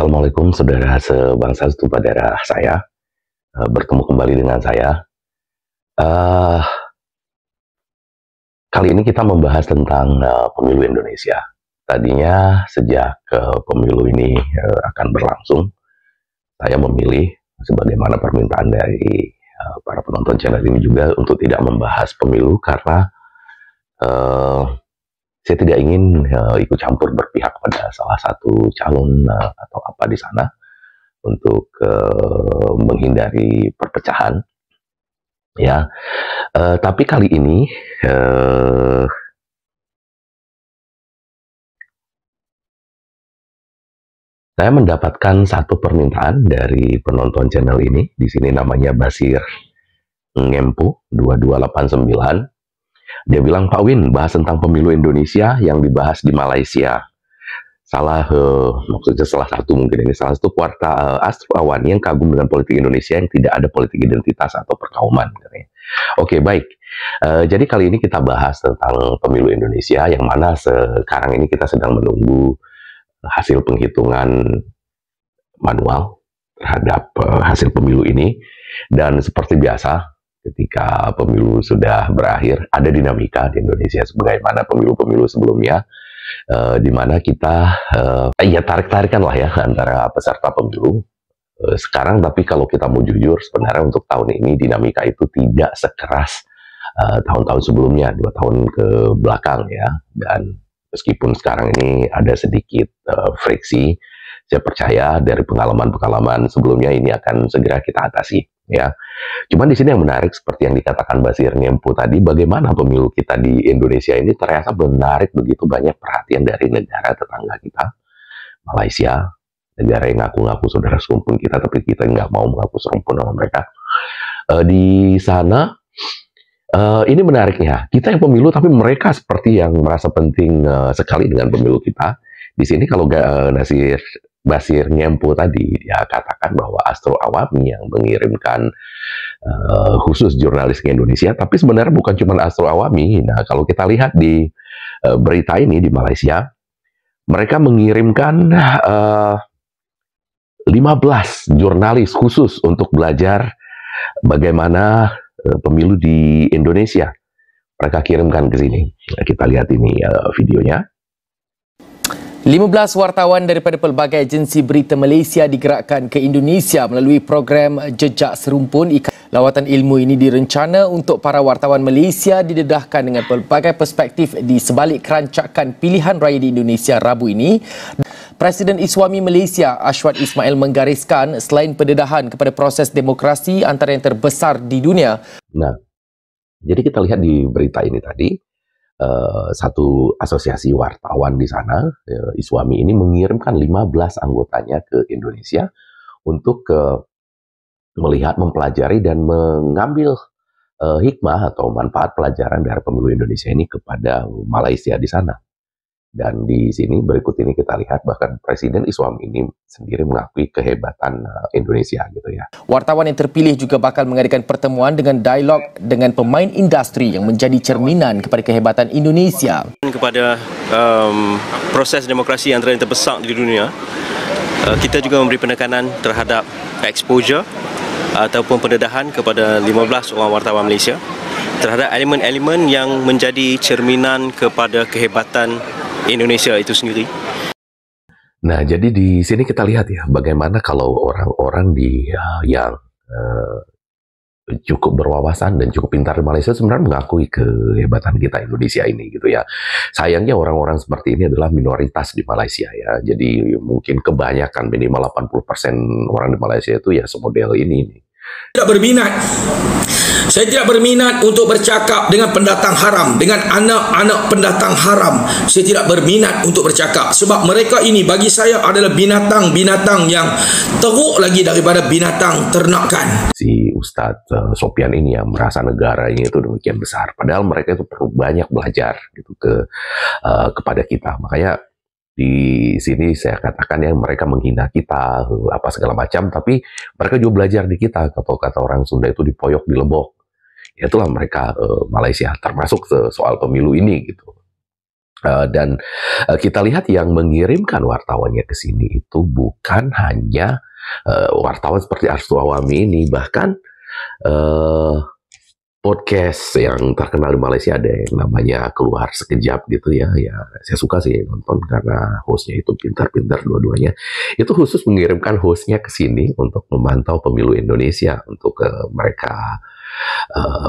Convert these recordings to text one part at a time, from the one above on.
Assalamualaikum saudara sebangsa setumpah darah saya. Bertemu kembali dengan saya. Eh, Kali ini kita membahas tentang pemilu Indonesia. Tadinya sejak pemilu ini akan berlangsung, saya memilih sebagaimana permintaan dari para penonton channel ini juga untuk tidak membahas pemilu karena saya tidak ingin ikut campur berpihak pada salah satu calon atau apa di sana untuk menghindari perpecahan. Ya, tapi kali ini saya mendapatkan satu permintaan dari penonton channel ini. Di sini namanya Basir Ngempu 2289. Dia bilang, Pak Win, bahas tentang pemilu Indonesia yang dibahas di Malaysia. Maksudnya salah satu mungkin ini salah satu Astro Awani yang kagum dengan politik Indonesia yang tidak ada politik identitas atau perkauman. Oke, baik. Jadi kali ini kita bahas tentang pemilu Indonesia yang mana sekarang ini kita sedang menunggu hasil penghitungan manual terhadap hasil pemilu ini. Dan seperti biasa, ketika pemilu sudah berakhir, ada dinamika di Indonesia sebagaimana pemilu-pemilu sebelumnya. Di mana kita tarik-tarikan lah ya antara peserta pemilu sekarang. Tapi kalau kita mau jujur, sebenarnya untuk tahun ini dinamika itu tidak sekeras tahun-tahun sebelumnya, 2 tahun ke belakang ya. Dan meskipun sekarang ini ada sedikit friksi, saya percaya dari pengalaman-pengalaman sebelumnya ini akan segera kita atasi ya. Cuman di sini yang menarik seperti yang dikatakan Basir Ngempu tadi, bagaimana pemilu kita di Indonesia ini ternyata menarik begitu banyak perhatian dari negara tetangga kita, Malaysia, negara yang ngaku-ngaku saudara serumpun kita, tapi kita nggak mau mengaku serumpun sama mereka. Di sana, ini menariknya, kita yang pemilu tapi mereka seperti yang merasa penting sekali dengan pemilu kita. Di sini kalau Basir Ngempu tadi, dia katakan bahwa Astro Awami yang mengirimkan khusus jurnalis ke Indonesia, tapi sebenarnya bukan cuma Astro Awami. Nah, kalau kita lihat di berita ini di Malaysia, mereka mengirimkan 15 jurnalis khusus untuk belajar bagaimana pemilu di Indonesia. Mereka kirimkan ke sini. Kita lihat ini videonya. 15 wartawan daripada pelbagai agensi berita Malaysia digerakkan ke Indonesia melalui program Jejak Serumpun. Lawatan ilmu ini direncana untuk para wartawan Malaysia didedahkan dengan pelbagai perspektif di sebalik kerancakan pilihan raya di Indonesia Rabu ini. Presiden Iswami Malaysia Ashwat Ismail menggariskan selain pendedahan kepada proses demokrasi antara yang terbesar di dunia. Nah, jadi kita lihat di berita ini tadi, satu asosiasi wartawan di sana, Iswami ini mengirimkan 15 anggotanya ke Indonesia untuk melihat, mempelajari dan mengambil hikmah atau manfaat pelajaran dari pemilu Indonesia ini kepada Malaysia di sana. Dan di sini berikut ini kita lihat bahkan Presiden Iswami ini sendiri mengakui kehebatan Indonesia gitu ya. Wartawan yang terpilih juga bakal mengadakan pertemuan dengan dialog dengan pemain industri yang menjadi cerminan kepada kehebatan Indonesia. Kepada proses demokrasi antara yang terbesar di dunia, kita juga memberi penekanan terhadap exposure ataupun pendedahan kepada 15 orang wartawan Malaysia terhadap elemen-elemen yang menjadi cerminan kepada kehebatan Indonesia itu sendiri. Nah, jadi di sini kita lihat ya, bagaimana kalau orang-orang yang cukup berwawasan dan cukup pintar di Malaysia sebenarnya mengakui kehebatan kita Indonesia ini gitu ya. Sayangnya orang-orang seperti ini adalah minoritas di Malaysia ya. Jadi mungkin kebanyakan minimal 80% orang di Malaysia itu ya semodel ini. Tidak berminat. Saya tidak berminat untuk bercakap dengan pendatang haram, dengan anak-anak pendatang haram. Saya tidak berminat untuk bercakap sebab mereka ini bagi saya adalah binatang-binatang yang teruk lagi daripada binatang ternakan. Si Ustadz Sopian ini yang merasa negaranya itu demikian besar, padahal mereka itu perlu banyak belajar gitu kepada kita. Makanya di sini saya katakan ya, mereka menghina kita apa segala macam, tapi mereka juga belajar di kita. Kalau kata orang Sunda itu dipoyok di lebok. Itulah mereka Malaysia, termasuk soal pemilu ini gitu. Dan kita lihat yang mengirimkan wartawannya ke sini itu bukan hanya wartawan seperti Arstu Awami ini, bahkan podcast yang terkenal di Malaysia ada yang namanya Keluar Sekejap gitu ya. Ya, saya suka sih nonton karena hostnya itu pintar-pintar dua-duanya. Itu khusus mengirimkan hostnya ke sini untuk memantau pemilu Indonesia, untuk mereka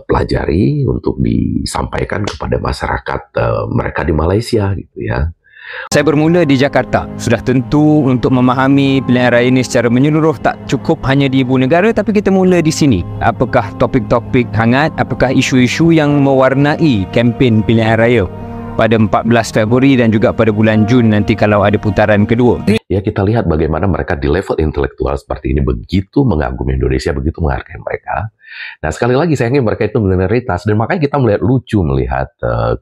pelajari, untuk disampaikan kepada masyarakat mereka di Malaysia gitu ya. Saya bermula di Jakarta. Sudah tentu untuk memahami pilihan raya ini secara menyeluruh tak cukup hanya di ibu negara, tapi kita mula di sini. Apakah topik-topik hangat, apakah isu-isu yang mewarnai kempen pilihan raya pada 14 Februari dan juga pada bulan Jun nanti kalau ada putaran kedua. Ya, kita lihat bagaimana mereka di level intelektual seperti ini begitu mengagumi Indonesia, begitu menghargai mereka. Nah, sekali lagi sayangnya mereka itu minoritas, dan makanya kita melihat lucu melihat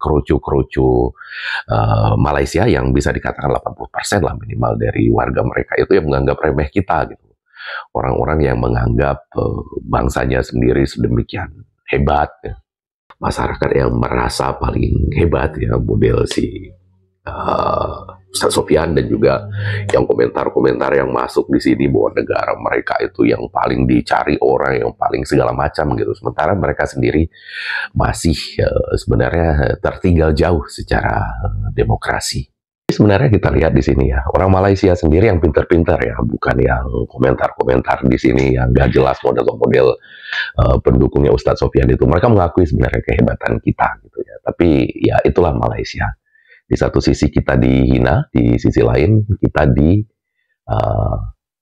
kerucu-kerucu Malaysia yang bisa dikatakan 80% lah minimal dari warga mereka itu yang menganggap remeh kita gitu. Orang-orang yang menganggap bangsanya sendiri sedemikian hebat ya. Masyarakat yang merasa paling hebat ya, model si Ustaz Sofyan, dan juga yang komentar-komentar yang masuk di sini bahwa negara mereka itu yang paling dicari orang, yang paling segala macam gitu. Sementara mereka sendiri masih sebenarnya tertinggal jauh secara demokrasi. Sebenarnya kita lihat di sini ya, orang Malaysia sendiri yang pintar-pintar ya, bukan yang komentar-komentar di sini yang gak jelas model-model pendukungnya Ustadz Sofyan itu. Mereka mengakui sebenarnya kehebatan kita gitu ya. Tapi ya itulah Malaysia. Di satu sisi kita dihina, di sisi lain kita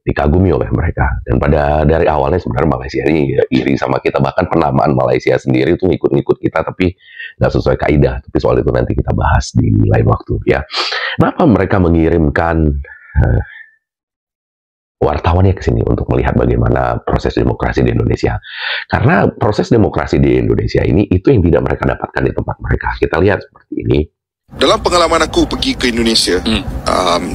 dikagumi oleh mereka. Dan dari awalnya sebenarnya Malaysia ini iri sama kita, bahkan penamaan Malaysia sendiri itu ngikut-ngikut kita, tapi nggak sesuai kaidah. Tapi soal itu nanti kita bahas di lain waktu ya. Kenapa mereka mengirimkan wartawannya ke sini untuk melihat bagaimana proses demokrasi di Indonesia? Karena proses demokrasi di Indonesia ini itu yang tidak mereka dapatkan di tempat mereka. Kita lihat seperti ini. Dalam pengalaman aku pergi ke Indonesia,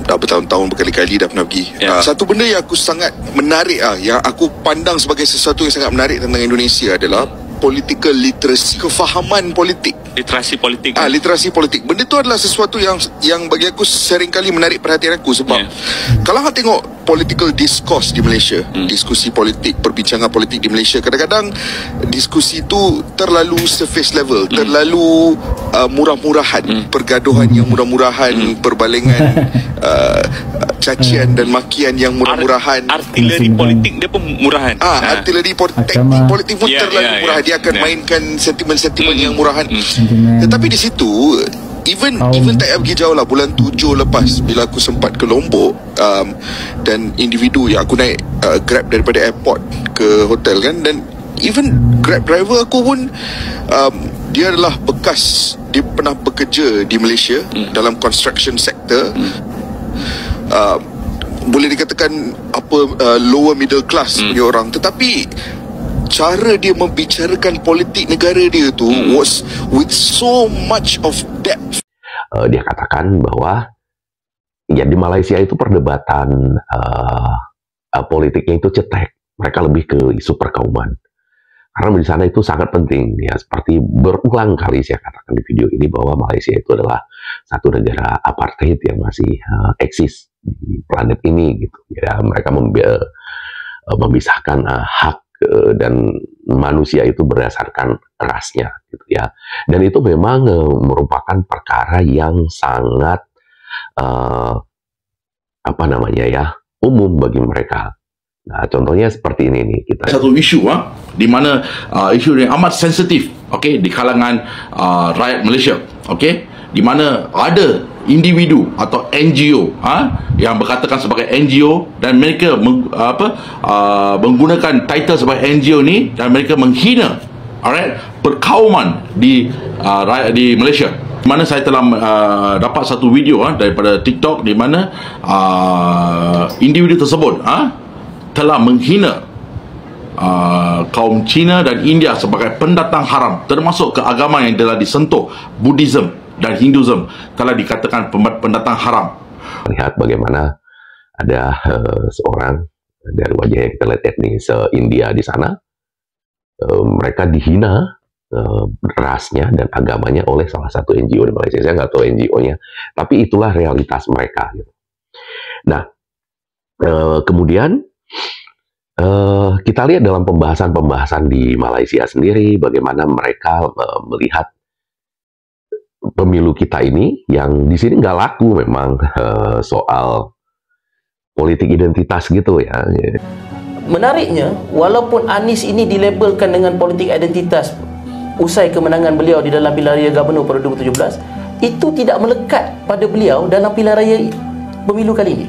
dah bertahun-tahun, berkali-kali dah pernah pergi. Satu benda yang aku sangat menarik, yang aku pandang sebagai sesuatu yang sangat menarik tentang Indonesia adalah political literacy, kefahaman politik. Literasi politik. Literasi politik. Benda tu adalah sesuatu yang bagi aku seringkali menarik perhatian aku, sebab kalau awak tengok political discourse di Malaysia, diskusi politik, perbincangan politik di Malaysia, kadang-kadang diskusi tu terlalu surface level, terlalu murah-murahan, pergaduhan yang murah-murahan, perbalengan cacian dan makian yang murah-murahan. Artileri politik dia pun murahan. Artileri teknik politik pun terlalu murah. Dia akan mainkan sentimen-sentimen yang murahan. Tetapi di situ, even tak payah pergi jauh lah, bulan 7 lepas bila aku sempat ke Lombok, dan individu yang aku naik Grab daripada airport ke hotel kan, dan even Grab driver aku pun dia adalah dia pernah bekerja di Malaysia dalam construction sector. Boleh dikatakan lower middle class punya orang, tetapi cara dia membicarakan politik negara dia tu was with so much of depth. Dia katakan bahwa ya di Malaysia itu perdebatan politiknya itu cetek. Mereka lebih ke isu perkauman. Karena di sana itu sangat penting ya, seperti berulang kali saya katakan di video ini bahwa Malaysia itu adalah satu negara apartheid yang masih eksis di planet ini gitu. Ya, mereka memisahkan hak dan manusia itu berdasarkan rasnya gitu ya, dan itu memang merupakan perkara yang sangat umum bagi mereka. Nah, contohnya seperti ini nih, kita satu isu di mana isu yang amat sensitif, di kalangan rakyat Malaysia, di mana ada individu atau NGO yang berkatakan sebagai NGO, dan mereka menggunakan title sebagai NGO ni, dan mereka menghina perkauman di Malaysia. Di mana saya telah dapat satu video daripada TikTok di mana individu tersebut telah menghina kaum Cina dan India sebagai pendatang haram, termasuk keagamaan yang telah disentuh, Buddhism dan Hinduism telah dikatakan pendatang haram. Lihat bagaimana ada seorang dari wajah yang kita lihat etnis India di sana, mereka dihina rasnya dan agamanya oleh salah satu NGO di Malaysia. Saya nggak tahu NGO-nya, tapi itulah realitas mereka. Gitu. Nah, kemudian kita lihat dalam pembahasan-pembahasan di Malaysia sendiri bagaimana mereka melihat pemilu kita ini yang di sini nggak laku memang soal politik identitas gitu ya. Menariknya, walaupun Anies ini dilabelkan dengan politik identitas usai kemenangan beliau di dalam pilihan raya gubernur pada 2017, itu tidak melekat pada beliau dalam pilihan raya pemilu kali ini.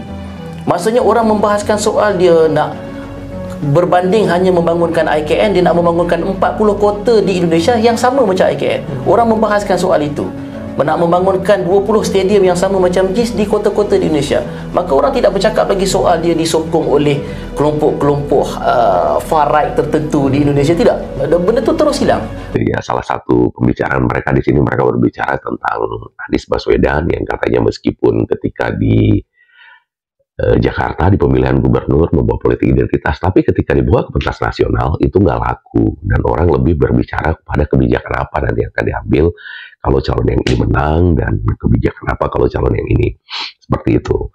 Maksudnya orang membahaskan soal dia nak berbanding hanya membangunkan IKN, dia nak membangunkan 40 kota di Indonesia yang sama macam IKN. Orang membahaskan soal itu. Nak membangunkan 20 stadium yang sama macam JIS di kota-kota di Indonesia. Maka orang tidak bercakap lagi soal dia disokong oleh kelompok-kelompok far right tertentu di Indonesia. Tidak. Benda itu terus hilang. Ya, salah satu pembicaraan mereka di sini, mereka berbicara tentang Anies Baswedan yang katanya meskipun ketika di Jakarta di pemilihan gubernur membawa politik identitas, tapi ketika dibawa ke pentas nasional itu nggak laku dan orang lebih berbicara kepada kebijakan apa nanti yang akan diambil kalau calon yang ini menang dan kebijakan apa kalau calon yang ini, seperti itu.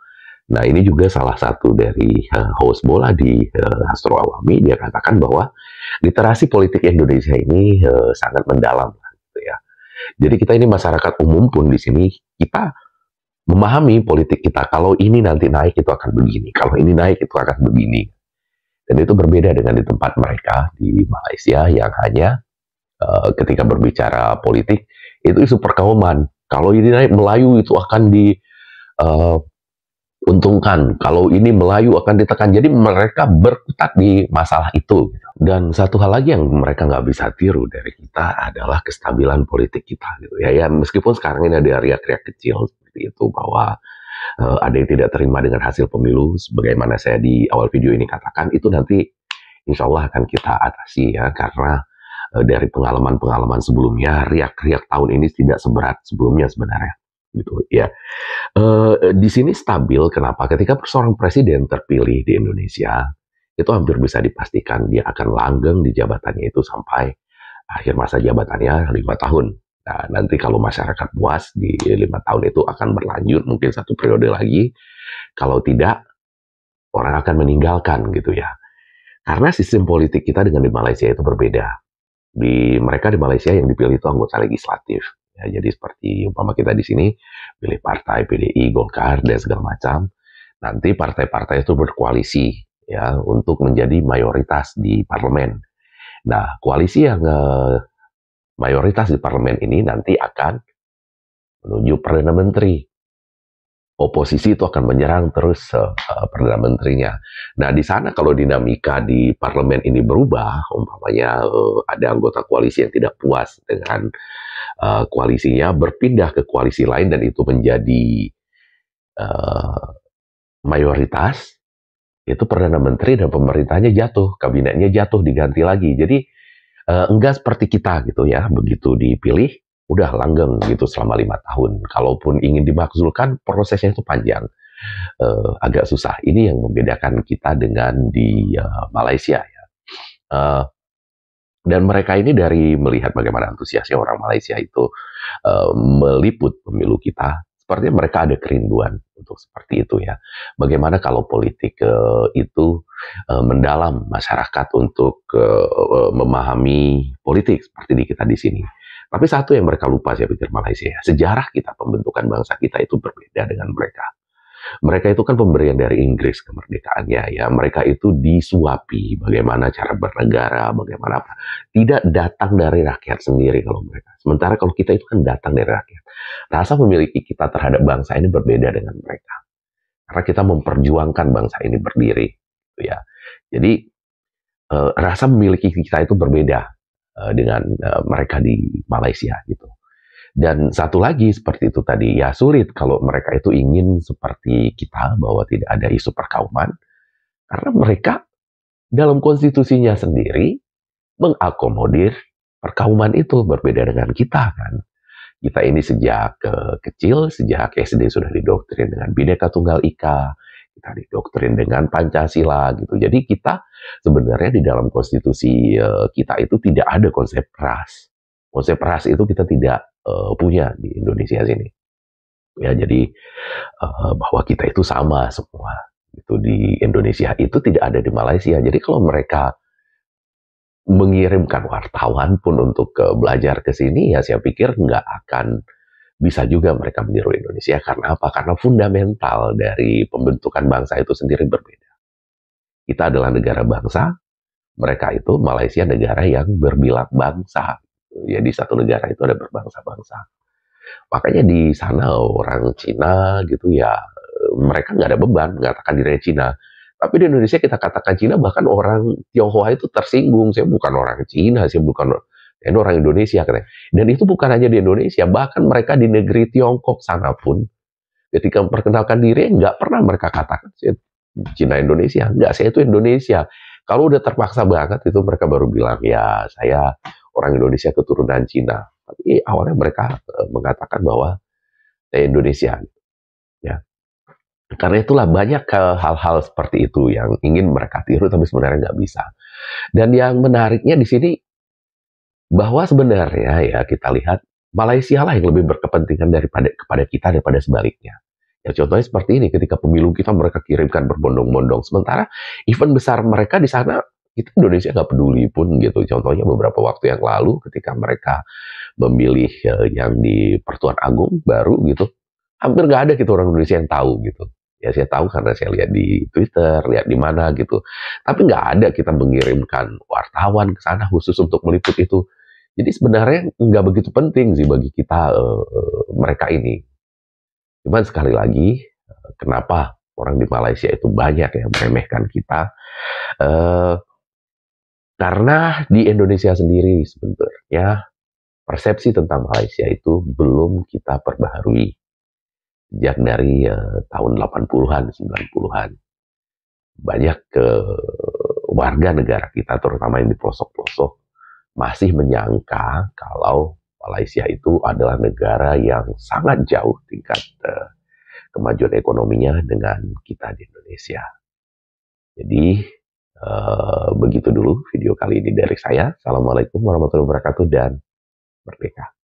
Nah, ini juga salah satu dari host bola di Astro Awami, dia katakan bahwa literasi politik Indonesia ini sangat mendalam, gitu ya. Jadi kita ini masyarakat umum pun di sini kita memahami politik kita, kalau ini nanti naik itu akan begini, kalau ini naik itu akan begini. Dan itu berbeda dengan di tempat mereka di Malaysia yang hanya ketika berbicara politik itu isu perkauman. Kalau ini naik Melayu itu akan diuntungkan, kalau ini Melayu akan ditekan. Jadi mereka berkutat di masalah itu. Dan satu hal lagi yang mereka nggak bisa tiru dari kita adalah kestabilan politik kita. Gitu ya. Ya, meskipun sekarang ini ada riak-riak kecil itu bahwa ada yang tidak terima dengan hasil pemilu, sebagaimana saya di awal video ini katakan, itu nanti insya Allah akan kita atasi ya, karena dari pengalaman-pengalaman sebelumnya, riak-riak tahun ini tidak seberat sebelumnya sebenarnya, gitu ya. Di sini stabil, kenapa? Ketika seorang presiden terpilih di Indonesia, itu hampir bisa dipastikan dia akan langgeng di jabatannya itu sampai akhir masa jabatannya 5 tahun. Nah, nanti kalau masyarakat puas di 5 tahun itu akan berlanjut mungkin 1 periode lagi. Kalau tidak, orang akan meninggalkan gitu ya. Karena sistem politik kita dengan di Malaysia itu berbeda. Mereka di Malaysia yang dipilih itu anggota legislatif. Ya, jadi seperti umpama kita di sini pilih partai PDI, Golkar dan segala macam. Nanti partai-partai itu berkoalisi ya untuk menjadi mayoritas di parlemen. Nah, koalisi yang mayoritas di parlemen ini nanti akan menuju Perdana Menteri. Oposisi itu akan menyerang terus Perdana Menterinya. Nah, di sana kalau dinamika di parlemen ini berubah, umpamanya ada anggota koalisi yang tidak puas dengan koalisinya, berpindah ke koalisi lain dan itu menjadi mayoritas, itu Perdana Menteri dan pemerintahnya jatuh, kabinetnya jatuh, diganti lagi. Jadi enggak seperti kita gitu ya, begitu dipilih udah langgeng gitu selama 5 tahun. Kalaupun ingin dimakzulkan prosesnya itu panjang, agak susah. Ini yang membedakan kita dengan di Malaysia ya. Dan mereka ini dari melihat bagaimana antusiasnya orang Malaysia itu meliput pemilu kita, sepertinya mereka ada kerinduan untuk seperti itu ya. Bagaimana kalau politik itu mendalam masyarakat untuk memahami politik seperti di kita di sini. Tapi satu yang mereka lupa, saya pikir Malaysia, sejarah kita, pembentukan bangsa kita itu berbeda dengan mereka. Mereka itu kan pemberian dari Inggris kemerdekaannya ya. Mereka itu disuapi bagaimana cara bernegara, bagaimana apa. Tidak datang dari rakyat sendiri kalau mereka. Sementara kalau kita itu kan datang dari rakyat. Rasa memiliki kita terhadap bangsa ini berbeda dengan mereka. Karena kita memperjuangkan bangsa ini berdiri, gitu ya. Jadi rasa memiliki kita itu berbeda dengan mereka di Malaysia gitu. Dan satu lagi seperti itu tadi, ya sulit kalau mereka itu ingin seperti kita bahwa tidak ada isu perkauman, karena mereka dalam konstitusinya sendiri mengakomodir perkauman itu, berbeda dengan kita kan. Kita ini sejak kecil, sejak SD sudah didoktrin dengan Bhinneka Tunggal Ika, kita didoktrin dengan Pancasila gitu. Jadi kita sebenarnya di dalam konstitusi kita itu tidak ada konsep ras. Konsep ras itu kita tidak punya di Indonesia sini. Ya, jadi bahwa kita itu sama semua. Itu di Indonesia itu tidak ada di Malaysia. Jadi kalau mereka mengirimkan wartawan pun untuk belajar ke sini, ya saya pikir nggak akan bisa juga mereka meniru Indonesia. Karena apa? Karena fundamental dari pembentukan bangsa itu sendiri berbeda. Kita adalah negara bangsa, mereka itu Malaysia negara yang berbilang bangsa. Ya, di satu negara itu ada berbangsa-bangsa. Makanya di sana orang Cina gitu ya, mereka nggak ada beban mengatakan dirinya Cina. Tapi di Indonesia kita katakan Cina, bahkan orang Tionghoa itu tersinggung. Saya bukan orang Cina, saya bukan, ini orang Indonesia katanya. Dan itu bukan hanya di Indonesia, bahkan mereka di negeri Tiongkok sana pun, ketika memperkenalkan diri, nggak pernah mereka katakan saya Cina Indonesia. Nggak, saya itu Indonesia. Kalau udah terpaksa banget itu mereka baru bilang, ya saya orang Indonesia keturunan Cina. Tapi awalnya mereka mengatakan bahwa saya Indonesia. Ya. Karena itulah banyak hal-hal seperti itu yang ingin mereka tiru, tapi sebenarnya nggak bisa. Dan yang menariknya di sini, bahwa sebenarnya ya kita lihat Malaysia lah yang lebih berkepentingan kepada kita daripada sebaliknya. Ya contohnya seperti ini, ketika pemilu kita mereka kirimkan berbondong-bondong, sementara event besar mereka di sana kita Indonesia nggak peduli pun gitu. Contohnya beberapa waktu yang lalu ketika mereka memilih yang di Pertuan Agung baru gitu, hampir nggak ada gitu orang Indonesia yang tahu gitu. Ya saya tahu karena saya lihat di Twitter, lihat di mana gitu. Tapi nggak ada kita mengirimkan wartawan ke sana khusus untuk meliput itu. Jadi sebenarnya nggak begitu penting sih bagi kita mereka ini. Cuman sekali lagi, kenapa orang di Malaysia itu banyak yang meremehkan kita? Karena di Indonesia sendiri sebenarnya persepsi tentang Malaysia itu belum kita perbaharui. Sejak dari tahun 80-an, 90-an. Banyak warga negara kita, terutama yang di pelosok-pelosok, masih menyangka kalau Malaysia itu adalah negara yang sangat jauh tingkat kemajuan ekonominya dengan kita di Indonesia. Jadi, begitu dulu video kali ini dari saya. Assalamualaikum warahmatullahi wabarakatuh dan merdeka.